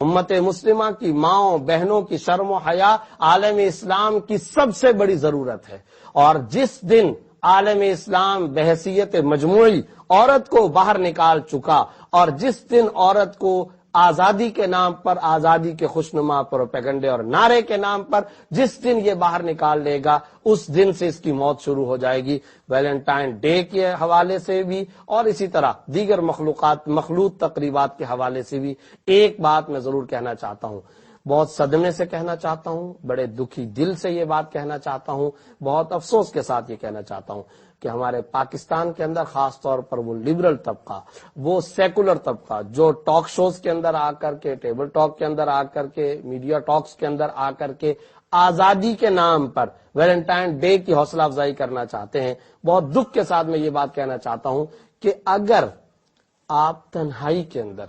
امت مسلمہ کی ماؤں بہنوں کی شرم و حیا عالم اسلام کی سب سے بڑی ضرورت ہے، اور جس دن عالم اسلام بحیثیت مجموعی عورت کو باہر نکال چکا، اور جس دن عورت کو آزادی کے نام پر، آزادی کے خوشنما پروپیگنڈے اور نعرے کے نام پر جس دن یہ باہر نکال لے گا، اس دن سے اس کی موت شروع ہو جائے گی۔ ویلنٹائن ڈے کے حوالے سے بھی اور اسی طرح دیگر مخلوط تقریبات کے حوالے سے بھی ایک بات میں ضرور کہنا چاہتا ہوں، بہت صدمے سے کہنا چاہتا ہوں، بڑے دکھی دل سے یہ بات کہنا چاہتا ہوں، بہت افسوس کے ساتھ یہ کہنا چاہتا ہوں کہ ہمارے پاکستان کے اندر خاص طور پر وہ لبرل طبقہ، وہ سیکولر طبقہ جو ٹاک شوز کے اندر آ کر کے، ٹیبل ٹاک کے اندر آ کر کے، میڈیا ٹاکس کے اندر آ کر کے آزادی کے نام پر ویلنٹائن ڈے کی حوصلہ افزائی کرنا چاہتے ہیں، بہت دکھ کے ساتھ میں یہ بات کہنا چاہتا ہوں کہ اگر آپ تنہائی کے اندر،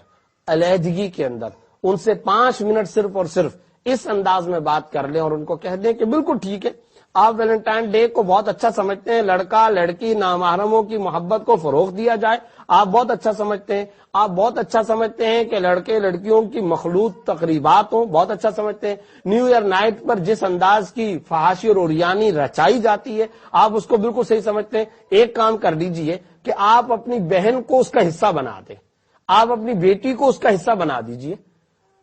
علیحدگی کے اندر ان سے 5 منٹ صرف اور صرف اس انداز میں بات کر لیں اور ان کو کہہ دیں کہ بالکل ٹھیک ہے، آپ ویلنٹائن ڈے کو بہت اچھا سمجھتے ہیں، لڑکا لڑکی نامحرموں کی محبت کو فروغ دیا جائے، آپ بہت اچھا سمجھتے ہیں، آپ بہت اچھا سمجھتے ہیں کہ لڑکے لڑکیوں کی مخلوط تقریبات ہوں، بہت اچھا سمجھتے ہیں، نیو ایئر نائٹ پر جس انداز کی فحاشی اور عریانی رچائی جاتی ہے آپ اس کو بالکل صحیح سمجھتے ہیں۔ ایک کام کر دیجئے کہ آپ اپنی بہن کو اس کا حصہ بنا دیں، آپ اپنی بیٹی کو اس کا حصہ بنا دیجئے۔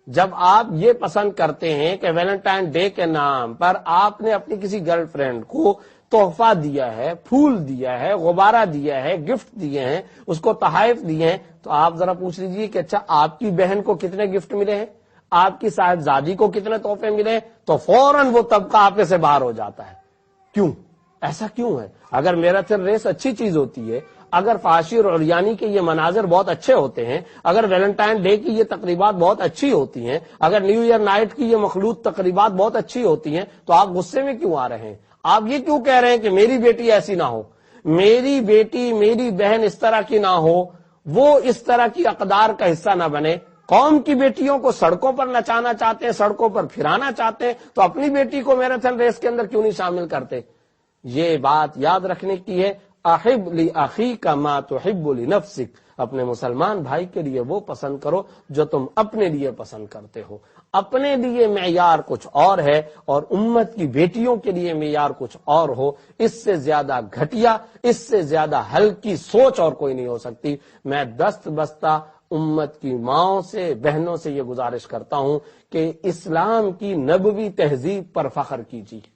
جب آپ یہ پسند کرتے ہیں کہ ویلنٹائن ڈے کے نام پر آپ نے اپنی کسی گرل فرینڈ کو تحفہ دیا ہے، پھول دیا ہے، غبارہ دیا ہے، گفٹ دیے ہیں، اس کو تحائف دیے ہیں، تو آپ ذرا پوچھ لیجیے کہ اچھا آپ کی بہن کو کتنے گفٹ ملے ہیں، آپ کی صاحبزادی کو کتنے تحفے ملے ہیں، تو فوراً وہ طبقہ آپ میں سے باہر ہو جاتا ہے۔ کیوں ایسا کیوں ہے؟ اگر میراتھن ریس اچھی چیز ہوتی ہے، اگر فحاشی اور عریانی کے یہ مناظر بہت اچھے ہوتے ہیں، اگر ویلنٹائن ڈے کی یہ تقریبات بہت اچھی ہوتی ہیں، اگر نیو ایئر نائٹ کی یہ مخلوط تقریبات بہت اچھی ہوتی ہیں، تو آپ غصے میں کیوں آ رہے ہیں؟ آپ یہ کیوں کہہ رہے ہیں کہ میری بیٹی ایسی نہ ہو، میری بیٹی میری بہن اس طرح کی نہ ہو، وہ اس طرح کی اقدار کا حصہ نہ بنے؟ قوم کی بیٹیوں کو سڑکوں پر نچانا چاہتے ہیں، سڑکوں پر پھرانا چاہتے ہیں، تو اپنی بیٹی کو میراتھن ریس کے اندر کیوں نہیں شامل کرتے؟ یہ بات یاد رکھنے کی ہے، احب لاخیک ما تحب لنفسک، اپنے مسلمان بھائی کے لیے وہ پسند کرو جو تم اپنے لیے پسند کرتے ہو۔ اپنے لیے معیار کچھ اور ہے اور امت کی بیٹیوں کے لیے معیار کچھ اور ہو، اس سے زیادہ گھٹیا، اس سے زیادہ ہلکی سوچ اور کوئی نہیں ہو سکتی۔ میں دست بستہ امت کی ماؤں سے، بہنوں سے یہ گزارش کرتا ہوں کہ اسلام کی نبوی تہذیب پر فخر کیجیے،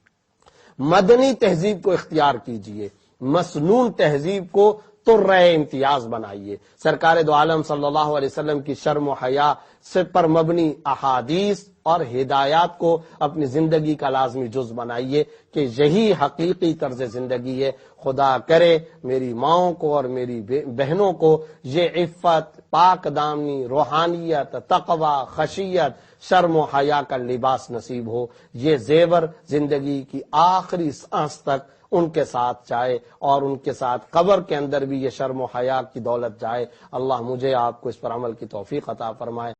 مدنی تہذیب کو اختیار کیجیے، مسنون تہذیب کو ترہ امتیاز بنائیے، سرکار دو عالم صلی اللہ علیہ وسلم کی شرم و حیا سے پر مبنی احادیث اور ہدایات کو اپنی زندگی کا لازمی جز بنائیے کہ یہی حقیقی طرز زندگی ہے۔ خدا کرے میری ماؤں کو اور میری بہنوں کو یہ عفت، پاک دامنی، روحانیت، تقوی، خشیت، شرم و حیا کا لباس نصیب ہو، یہ زیور زندگی کی آخری سانس تک ان کے ساتھ جائے اور ان کے ساتھ قبر کے اندر بھی یہ شرم و حیا کی دولت جائے۔ اللہ مجھے آپ کو اس پر عمل کی توفیق عطا فرمائے۔